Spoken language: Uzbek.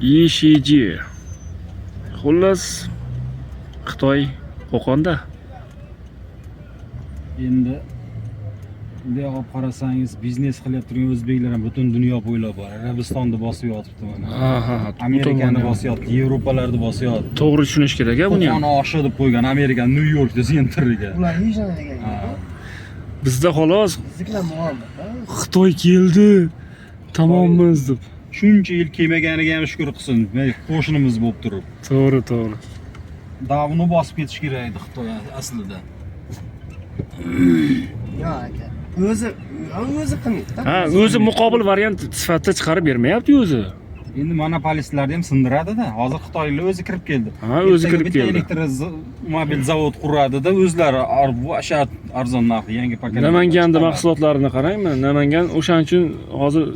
Yishiji. Xullas Xitoy Qo'qonda. Endi bunday olib qarasangiz, biznes qilyap turgan o'zbeklar ham butun dunyo bo'ylab bor. Arabistonda bosib yotibdi mana. Ha, Amerikani bosyapti, Yevropalarni bosyapti. To'g'ri tushunish kerak-a buni ham. Qo'qon oshi deb qo'ygan Amerika, Nyu-Yorkda sentriga. Ular hech narsa degan. Bizda xolos Biziklar muammo. Xitoy keldi. Tamommiz deb. Shuncha yil kelmaganiga ham shukr qilsin. Qo'shnimiz bo'lib turib. To'g'ri. Davni bosib ketish kerak edi Xitoy aslida. Yo'q aka. O'zi qilmaydi. Ha, o'zi muqobil variant sifatida chiqarib bermayapti o'zi. Endi monopolistlarni ham sindiradi-da. Hozir Xitoylar o'zi kirib keldi. Ha, o'zi kirib keldi. Elektromobil zavod quradi-da, o'zlari ashat arzon narxi yangi paket. Namanganda mahsulotlarini qarangmi? Namangan o'shaning uchun hozir